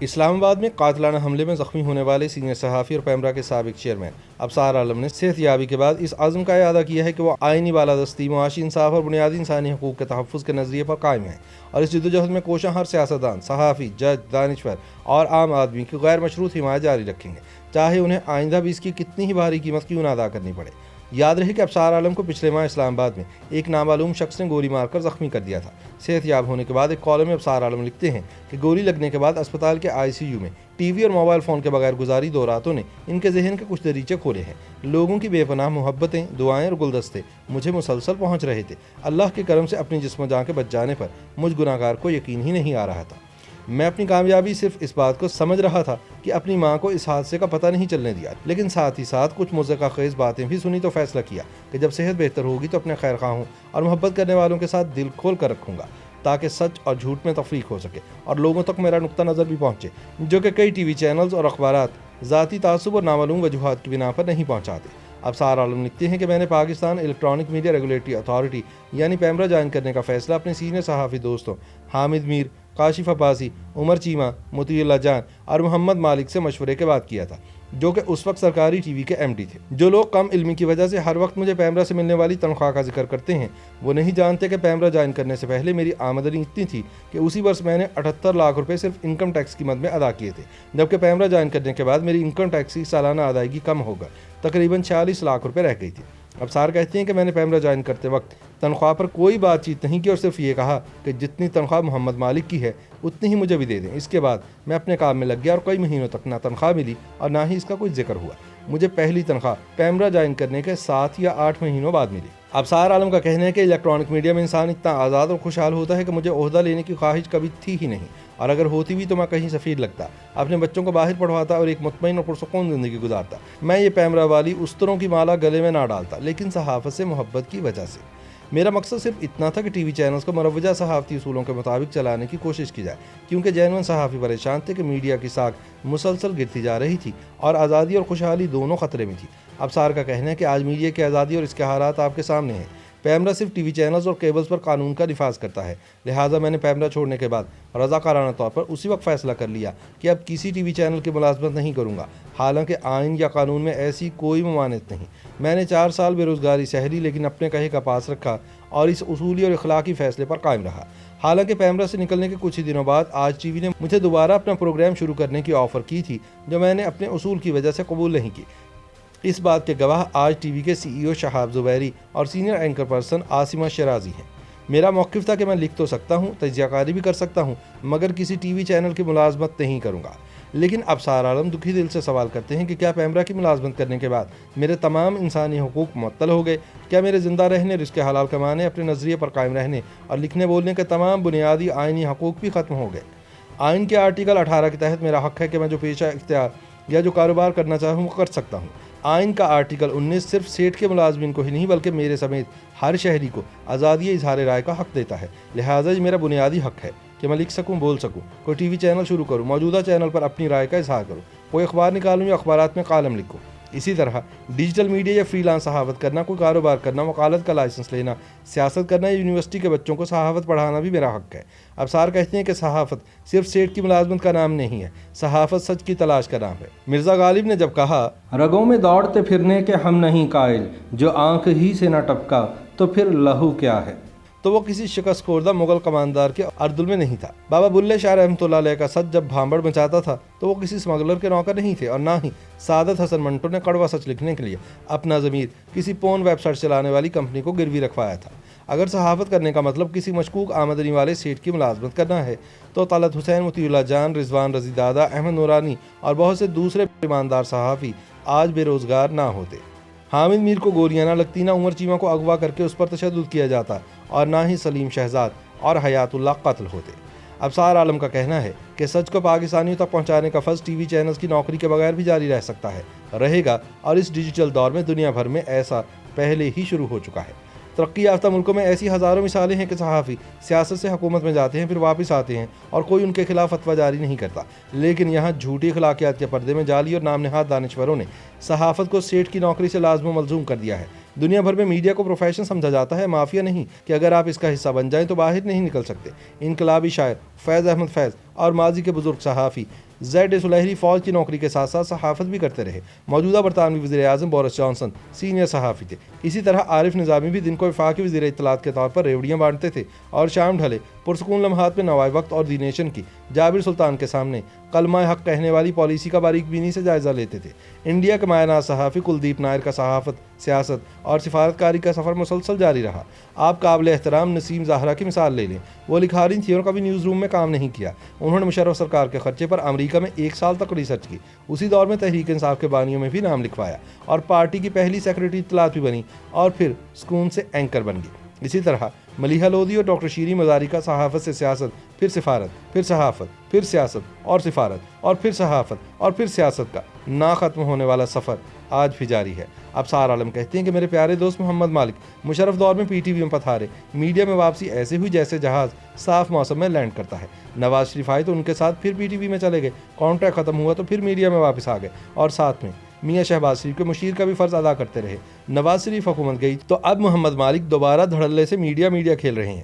اسلام آباد میں قاتلانہ حملے میں زخمی ہونے والے سینئر صحافی اور پیمرا کے سابق چیئرمین ابصار عالم نے صحت یابی کے بعد اس عزم کا اعادہ کیا ہے کہ وہ آئینی بالادستی، معاشی انصاف اور بنیادی انسانی حقوق کے تحفظ کے نظریے پر قائم ہیں، اور اس جدوجہد میں کوشاں ہر سیاستدان، صحافی، جج، دانشور اور عام آدمی کی غیر مشروط حمایت جاری رکھیں گے، چاہے انہیں آئندہ بھی اس کی کتنی ہی بھاری قیمت کیوں نہ ادا کرنی پڑے۔ یاد رہے کہ ابصار عالم کو پچھلے ماہ اسلام آباد میں ایک نامعلوم شخص نے گولی مار کر زخمی کر دیا تھا۔ صحت یاب ہونے کے بعد ایک کالم میں ابصار عالم لکھتے ہیں کہ گولی لگنے کے بعد اسپتال کے ICU میں ٹی وی اور موبائل فون کے بغیر گزاری 2 راتوں نے ان کے ذہن کے کچھ دریچے کھولے ہیں۔ لوگوں کی بے پناہ محبتیں، دعائیں اور گلدستے مجھے مسلسل پہنچ رہے تھے۔ اللہ کے کرم سے اپنی جسم و جان کے بچ جانے پر مجھ گناہگار کو یقین ہی نہیں آ رہا تھا۔ میں اپنی کامیابی صرف اس بات کو سمجھ رہا تھا کہ اپنی ماں کو اس حادثے کا پتہ نہیں چلنے دیا، لیکن ساتھ ہی ساتھ کچھ مضحکہ خیز باتیں بھی سنی تو فیصلہ کیا کہ جب صحت بہتر ہوگی تو اپنے خیر خواہوں اور محبت کرنے والوں کے ساتھ دل کھول کر رکھوں گا، تاکہ سچ اور جھوٹ میں تفریق ہو سکے اور لوگوں تک میرا نقطہ نظر بھی پہنچے، جو کہ کئی ٹی وی چینلز اور اخبارات ذاتی تعصب اور نامعلوم وجوہات کی بنا پر نہیں پہنچاتے۔ ابصار عالم لکھتے ہیں کہ میں نے Pakistan electronic media regulatory authority یعنی پیمرا جوائن کرنے کا فیصلہ اپنے سینئر صحافی دوستوں حامد میر، کاشف عباسی، عمر چیمہ، مطیع اللہ جان اور محمد مالک سے مشورے کے بعد کیا تھا، جو کہ اس وقت سرکاری ٹی وی کے MD تھے۔ جو لوگ کم علمی کی وجہ سے ہر وقت مجھے پیمرا سے ملنے والی تنخواہ کا ذکر کرتے ہیں، وہ نہیں جانتے کہ پیمرا جوائن کرنے سے پہلے میری آمدنی اتنی تھی کہ اسی برس میں نے 78 لاکھ روپے صرف انکم ٹیکس کی مد میں ادا کیے تھے، جبکہ پیمرا جوائن کرنے کے بعد میری انکم ٹیکس کی سالانہ ادائیگی کم ہو کر تقریباً 46 لاکھ روپے رہ گئی تھی۔ ابصار کہتے ہیں کہ میں نے پیمرا جوائن کرتے وقت تنخواہ پر کوئی بات چیت نہیں کی اور صرف یہ کہا کہ جتنی تنخواہ محمد مالک کی ہے اتنی ہی مجھے بھی دے دیں۔ اس کے بعد میں اپنے کام میں لگ گیا اور کئی مہینوں تک نہ تنخواہ ملی اور نہ ہی اس کا کوئی ذکر ہوا۔ مجھے پہلی تنخواہ پیمرا جوائن کرنے کے 7 یا 8 مہینوں بعد ملی۔ ابصار عالم کا کہنا ہے کہ الیکٹرانک میڈیا میں انسان اتنا آزاد اور خوشحال ہوتا ہے کہ مجھے عہدہ لینے کی خواہش کبھی تھی ہی نہیں، اور اگر ہوتی بھی تو میں کہیں سفیر لگتا، اپنے بچوں کو باہر پڑھواتا اور ایک مطمئن اور پرسکون زندگی گزارتا۔ میں یہ پیمرا والی استروں کی مالا گلے میں نہ ڈالتا، لیکن صحافت سے محبت کی وجہ سے۔ میرا مقصد صرف اتنا تھا کہ ٹی وی چینلز کو مروجہ صحافتی اصولوں کے مطابق چلانے کی کوشش کی جائے، کیونکہ جینون صحافی پریشان تھے کہ میڈیا کی ساکھ مسلسل گرتی جا رہی تھی اور آزادی اور خوشحالی دونوں خطرے میں تھی۔ ابصار کا کہنا ہے کہ آج میڈیا کی آزادی اور اس کے حالات آپ کے سامنے ہیں۔ پیمرا صرف ٹی وی چینلز اور کیبلز پر قانون کا نفاذ کرتا ہے، لہٰذا میں نے پیمرا چھوڑنے کے بعد رضاکارانہ طور پر اسی وقت فیصلہ کر لیا کہ اب کسی ٹی وی چینل کی ملازمت نہیں کروں گا، حالانکہ آئین یا قانون میں ایسی کوئی ممانعت نہیں۔ میں نے 4 سال بے روزگاری سہ لی، لیکن اپنے کہے کا پاس رکھا اور اس اصولی اور اخلاقی فیصلے پر قائم رہا۔ حالانکہ پیمرا سے نکلنے کے کچھ ہی دنوں بعد آج ٹی وی نے مجھے دوبارہ اپنا پروگرام شروع کرنے کی آفر کی تھی، جو میں نے اپنے اصول کی وجہ سے قبول نہیں کی۔ اس بات کے گواہ آج ٹی وی کے CEO شہاب زبیری اور senior anchor person Asma Shirazi ہیں۔ میرا موقف تھا کہ میں لکھ تو سکتا ہوں، تجزیہ کاری بھی کر سکتا ہوں، مگر کسی ٹی وی چینل کی ملازمت نہیں کروں گا۔ لیکن ابصار عالم دکھی دل سے سوال کرتے ہیں کہ کیا پیمرا کی ملازمت کرنے کے بعد میرے تمام انسانی حقوق معطل ہو گئے؟ کیا میرے زندہ رہنے، رزق حلال کمانے، اپنے نظریے پر قائم رہنے اور لکھنے بولنے کے تمام بنیادی آئینی حقوق بھی ختم ہو گئے؟ آئین کے آرٹیکل 18 کے تحت میرا حق ہے کہ میں جو پیشہ اختیار یا جو کاروبار کرنا چاہوں وہ کر سکتا ہوں۔ آئین کا آرٹیکل 19 صرف سیٹ کے ملازمین کو ہی نہیں بلکہ میرے سمیت ہر شہری کو آزادی اظہار رائے کا حق دیتا ہے، لہٰذا یہ میرا بنیادی حق ہے کہ میں لکھ سکوں، بول سکوں، کوئی ٹی وی چینل شروع کروں، موجودہ چینل پر اپنی رائے کا اظہار کروں، کوئی اخبار نکالوں یا اخبارات میں کالم لکھوں۔ اسی طرح ڈیجیٹل میڈیا یا فری لانس صحافت کرنا، کوئی کاروبار کرنا، وکالت کا لائسنس لینا، سیاست کرنا یا یونیورسٹی کے بچوں کو صحافت پڑھانا بھی میرا حق ہے۔ ابصار کہتے ہیں کہ صحافت صرف سیٹ کی ملازمت کا نام نہیں ہے، صحافت سچ کی تلاش کا نام ہے۔ مرزا غالب نے جب کہا، رگوں میں دوڑتے پھرنے کے ہم نہیں قائل، جو آنکھ ہی سے نہ ٹپکا تو پھر لہو کیا ہے، تو وہ کسی شکست خوردہ مغل کماندار کے اردل میں نہیں تھا۔ بابا بلے شاہ رحمۃ اللہ علیہ کا سچ جب بھانبڑ مچاتا تھا تو وہ کسی اسمگلر کے نوکر نہیں تھے، اور نہ ہی سعادت حسن منٹو نے کڑوا سچ لکھنے کے لیے اپنا ضمیر کسی پون ویب سائٹ چلانے والی کمپنی کو گروی رکھوایا تھا۔ اگر صحافت کرنے کا مطلب کسی مشکوک آمدنی والے سیٹ کی ملازمت کرنا ہے تو طلعت حسین، مطیع اللہ جان، رضوان رضی دادا، احمد نورانی اور بہت سے دوسرے ایماندار صحافی آج بے روزگار نہ ہوتے۔ حامد میر کو گولیاں نہ لگتی، نہ عمر چیمہ کو اغوا کر کے اس پر تشدد کیا جاتا، اور نہ ہی سلیم شہزاد اور حیات اللہ قتل ہوتے۔ ابصار عالم کا کہنا ہے کہ سچ کو پاکستانیوں تک پہنچانے کا فرض ٹی وی چینلز کی نوکری کے بغیر بھی جاری رہ سکتا ہے، رہے گا، اور اس ڈیجیٹل دور میں دنیا بھر میں ایسا پہلے ہی شروع ہو چکا ہے۔ ترقی یافتہ ملکوں میں ایسی ہزاروں مثالیں ہیں کہ صحافی سیاست سے حکومت میں جاتے ہیں، پھر واپس آتے ہیں اور کوئی ان کے خلاف فتویٰ جاری نہیں کرتا، لیکن یہاں جھوٹی اخلاقیات کے پردے میں جعلی اور نام نہاد دانشوروں نے صحافت کو سیٹ کی نوکری سے لازم و ملزوم کر دیا ہے۔ دنیا بھر میں میڈیا کو پروفیشن سمجھا جاتا ہے، مافیا نہیں کہ اگر آپ اس کا حصہ بن جائیں تو باہر نہیں نکل سکتے۔ انقلابی شاعر فیض احمد فیض اور ماضی کے بزرگ صحافی زیڈ سلیحری فوج کی نوکری کے ساتھ ساتھ صحافت بھی کرتے رہے۔ موجودہ برطانوی وزیر اعظم بورس جانسن سینئر صحافی تھے۔ اسی طرح عارف نظامی بھی دن کو وفاقی وزیر اطلاعات کے طور پر ریوڑیاں بانٹتے تھے اور شام ڈھلے پرسکون لمحات میں نوائے وقت اور دی نیشن کی جابر سلطان کے سامنے کلمہ حق کہنے والی پالیسی کا باریک بینی سے جائزہ لیتے تھے۔ انڈیا کے مایہ ناز صحافی کلدیپ نائر کا صحافت، سیاست اور سفارتکاری کا سفر مسلسل جاری رہا۔ آپ قابل احترام نسیم زاہرہ کی مثال لے لیں، وہ لکھاری تھیں اور کبھی نیوز روم میں کام نہیں کیا۔ انہوں نے مشرف سرکار کے خرچے پر امریکہ میں 1 سال تک ریسرچ کی، اسی دور میں تحریک انصاف کے بانیوں میں بھی نام لکھوایا اور پارٹی کی پہلی سیکرٹری اطلاعات بھی بنی اور پھر سکون سے اینکر بن گئی۔ اسی طرح ملیحہ لودھی اور ڈاکٹر شیریں مزاری کا صحافت سے سیاست، پھر سفارت، پھر صحافت، پھر سیاست اور سفارت اور پھر صحافت اور پھر سیاست کا نہ ختم ہونے والا سفر آج بھی جاری ہے۔ ابصار عالم کہتے ہیں کہ میرے پیارے دوست محمد مالک مشرف دور میں پی ٹی وی میں پتھارے، میڈیا میں واپسی ایسے ہوئی جیسے جہاز صاف موسم میں لینڈ کرتا ہے۔ نواز شریف آئے تو ان کے ساتھ پھر پی ٹی وی میں چلے گئے، کانٹریکٹ ختم ہوا تو پھر میڈیا میں واپس آ گئے اور ساتھ میں میاں شہباز شریف کے مشیر کا بھی فرض ادا کرتے رہے۔ نواز شریف حکومت گئی تو اب محمد مالک دوبارہ دھڑلے سے میڈیا کھیل رہے ہیں۔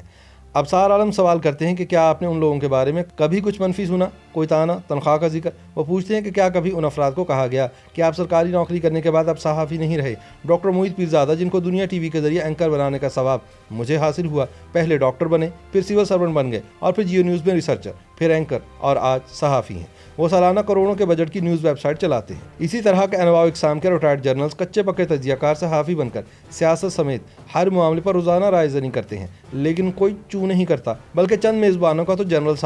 ابصار عالم سوال کرتے ہیں کہ کیا آپ نے ان لوگوں کے بارے میں کبھی کچھ منفی سنا، کوئی تانا، تنخواہ کا ذکر؟ وہ پوچھتے ہیں کہ کیا کبھی ان افراد کو کہا گیا کہ آپ سرکاری نوکری کرنے کے بعد اب صحافی نہیں رہے؟ ڈاکٹر معید پیرزادہ، جن کو دنیا ٹی وی کے ذریعے اینکر بنانے کا ثواب مجھے حاصل ہوا، پہلے ڈاکٹر بنے، پھر سول سرونٹ بن گئے اور پھر جیو نیوز میں ریسرچر، پھر اینکر اور آج صحافی ہیں۔ وہ سالانہ کروڑوں کے بجٹ کی نیوز ویب سائٹ چلاتے ہیں۔ اسی طرح کے انواع و اقسام کے ریٹائرڈ جرنلز کچے پکے تجزیہ کار صحافی بن کر سیاست سمیت ہر معاملے پر روزانہ رائے زنی کرتے ہیں، لیکن کوئی چوں نہیں کرتا، بلکہ چند میزبانوں کا تو جنرل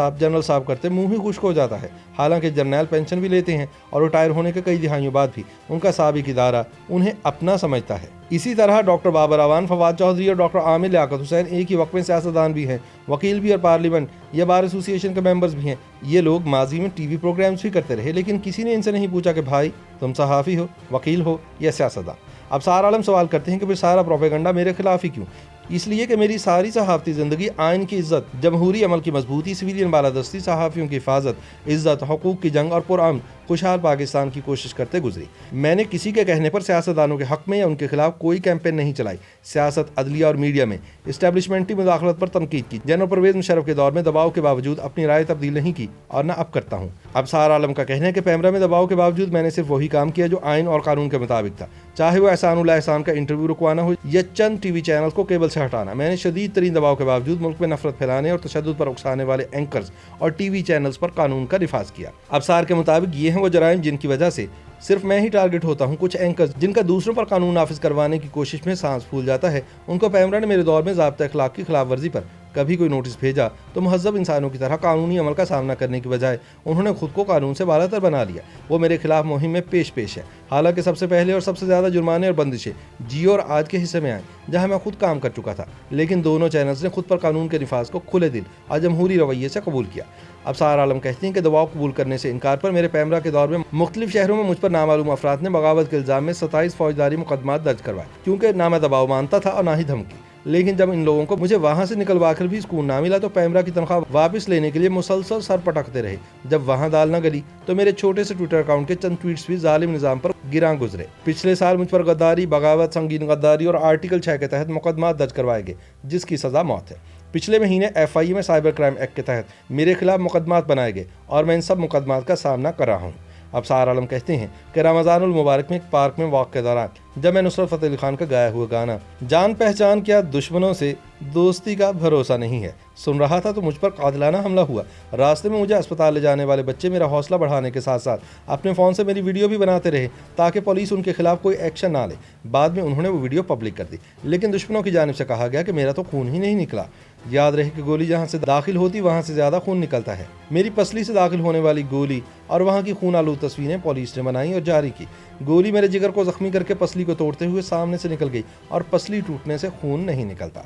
صاحب کرتے منہ ہی خشک ہو جاتا ہے۔ حالانکہ جرنیل پینشن بھی لیتے ہیں اور ریٹائر ہونے کے کئی دہائیوں بعد بھی ان کا سابق ادارہ انہیں اپنا سمجھتا ہے۔ اسی طرح ڈاکٹر بابر اعوان، فواد چودھری اور ڈاکٹر عامر لیاقت حسین ایک ہی وقت میں سیاستدان بھی ہیں، وکیل بھی اور پارلیمنٹ یا بار ایسوسی ایشن کے ممبرز بھی ہیں۔ یہ لوگ ماضی میں ٹی وی پروگرامز بھی کرتے رہے، لیکن کسی نے ان سے نہیں پوچھا کہ بھائی تم صحافی ہو، وکیل ہو یا سیاستدان۔ ابصار عالم سوال کرتے ہیں کہ پھر سارا پروپیگنڈا میرے خلاف ہی کیوں؟ اس لیے کہ میری ساری صحافتی زندگی آئین کی عزت، جمہوری عمل کی مضبوطی، سویلین بالادستی، صحافیوں کی حفاظت، عزت، حقوق کی جنگ اور پرامن خوشحال پاکستان کی کوشش کرتے گزری۔ میں نے کسی کے کہنے پر سیاستدانوں کے حق میں یا ان کے خلاف کوئی کیمپین نہیں چلائی۔ سیاست، عدلیہ اور میڈیا میں اسٹیبلشمنٹی مداخلت پر تنقید کی۔ جنرل پرویز مشرف کے دور میں دباؤ کے باوجود اپنی رائے تبدیل نہیں کی اور نہ اب کرتا ہوں۔ ابصار عالم کا کہنا ہے کہ پیمرا میں دباؤ کے باوجود میں نے صرف وہی کام کیا جو آئین اور قانون کے مطابق تھا، چاہے وہ احسان اللہ احسان کا انٹرویو رکوانا ہو یا چند ٹی وی چینلز کو کیبل سے ہٹانا۔ میں نے شدید ترین دباؤ کے باوجود ملک میں نفرت پھیلانے اور تشدد پر اکسانے والے اینکرز اور ٹی وی چینلز پر قانون کا نفاذ کیا۔ ابصار کے مطابق یہ ہیں وہ جرائم جن کی وجہ سے صرف میں ہی ٹارگٹ ہوتا ہوں۔ کچھ اینکرز جن کا دوسروں پر قانون نافذ کروانے کی کوشش میں سانس پھول جاتا ہے، ان کو پیمرا نے میرے دور میں ضابطۂ اخلاق کی خلاف ورزی پر کبھی کوئی نوٹس بھیجا تو مہذب انسانوں کی طرح قانونی عمل کا سامنا کرنے کی بجائے انہوں نے خود کو قانون سے بالاتر بنا لیا۔ وہ میرے خلاف مہم میں پیش ہے، حالانکہ سب سے پہلے اور سب سے زیادہ جرمانے اور بندشیں جیو اور آج کے حصے میں آئیں جہاں میں خود کام کر چکا تھا، لیکن دونوں چینلز نے خود پر قانون کے نفاذ کو کھلے دل اور جمہوری رویے سے قبول کیا۔ ابصار عالم کہتے ہیں کہ دباؤ قبول کرنے سے انکار پر میرے پیمرا کے دور میں مختلف شہروں میں مجھ پر نامعلوم افراد نے بغاوت کے الزام میں 27 فوجداری مقدمات درج کروائے، کیونکہ نہ میں دباؤ مانتا تھا اور نہ ہی دھمکی۔ لیکن جب ان لوگوں کو مجھے وہاں سے نکلوا کر بھی سکون نہ ملا تو پیمرا کی تنخواہ واپس لینے کے لیے مسلسل سر پٹکتے رہے۔ جب وہاں دال نہ گلی تو میرے چھوٹے سے ٹویٹر اکاؤنٹ کے چند ٹویٹس بھی ظالم نظام پر گراں گزرے۔ پچھلے سال مجھ پر غداری، بغاوت، سنگین غداری اور آرٹیکل 6 کے تحت مقدمات درج کروائے گئے، جس کی سزا موت ہے۔ پچھلے مہینے FIA میں سائبر کرائم ایکٹ کے تحت میرے خلاف مقدمات بنائے گئے اور میں ان سب مقدمات کا سامنا کر رہا ہوں۔ ابصار عالم کہتے ہیں کہ رمضان المبارک میں ایک پارک میں واک کے دوران جب میں نصرت فتح علی خان کا گایا ہوا گانا جان پہچان کیا دشمنوں سے دوستی کا بھروسہ نہیں ہے سن رہا تھا تو مجھ پر قاتلانہ حملہ ہوا۔ راستے میں مجھے اسپتال لے جانے والے بچے میرا حوصلہ بڑھانے کے ساتھ ساتھ اپنے فون سے میری ویڈیو بھی بناتے رہے تاکہ پولیس ان کے خلاف کوئی ایکشن نہ لے۔ بعد میں انہوں نے وہ ویڈیو پبلک کر دی، لیکن دشمنوں کی جانب سے کہا گیا کہ میرا تو خون ہی نہیں نکلا۔ یاد رہے کہ گولی جہاں سے داخل ہوتی وہاں سے زیادہ خون نکلتا ہے۔ میری پسلی سے داخل ہونے والی گولی اور وہاں کی خون آلود تصویریں پولیس نے بنائی اور جاری کی۔ گولی میرے جگر کو زخمی کر کے پسلی کو توڑتے ہوئے سامنے سے نکل گئی اور پسلی ٹوٹنے سے خون نہیں نکلتا۔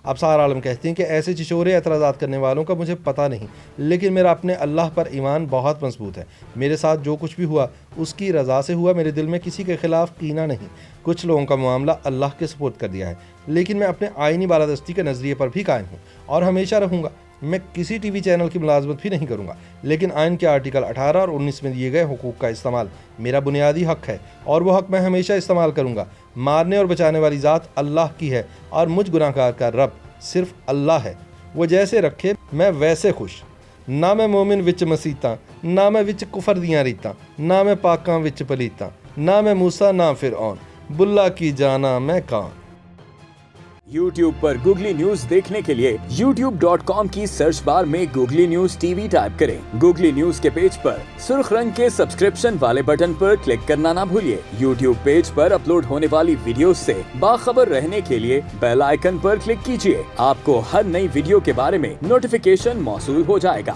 ابصار عالم کہتے ہیں کہ ایسے چچورے اعتراضات کرنے والوں کا مجھے پتہ نہیں، لیکن میرا اپنے اللہ پر ایمان بہت مضبوط ہے۔ میرے ساتھ جو کچھ بھی ہوا اس کی رضا سے ہوا، میرے دل میں کسی کے خلاف کینہ نہیں۔ کچھ لوگوں کا معاملہ اللہ کے سپرد کر دیا ہے، لیکن میں اپنے آئینی بالادستی کے نظریے پر بھی قائم ہوں اور ہمیشہ رہوں گا۔ میں کسی ٹی وی چینل کی ملازمت بھی نہیں کروں گا، لیکن آئین کے آرٹیکل 18 اور 19 میں دیے گئے حقوق کا استعمال میرا بنیادی حق ہے اور وہ حق میں ہمیشہ استعمال کروں گا۔ مارنے اور بچانے والی ذات اللہ کی ہے اور مجھ گناہ گار کا رب صرف اللہ ہے۔ وہ جیسے رکھے میں ویسے خوش۔ نہ میں مومن وچ مسیتاں، نہ میں وچ کفر دیاں ریتاں، نہ میں پاکاں وچ پلیتاں، نہ میں موسیٰ نہ فرعون، بلا کی جانا میں کان۔ YouTube پر گوگلی نیوز دیکھنے کے لیے youtube.com کی سرچ بار میں googly news T V type کریں۔ گوگلی نیوز کے پیج پر سرخ رنگ کے سبسکرپشن والے بٹن پر کلک کرنا نہ بھولیے۔ YouTube پیج پر اپلوڈ ہونے والی ویڈیوز سے باخبر رہنے کے لیے بیل آئیکن پر کلک کیجیے۔ آپ کو ہر نئی ویڈیو کے بارے میں نوٹیفیکیشن موصول ہو جائے گا۔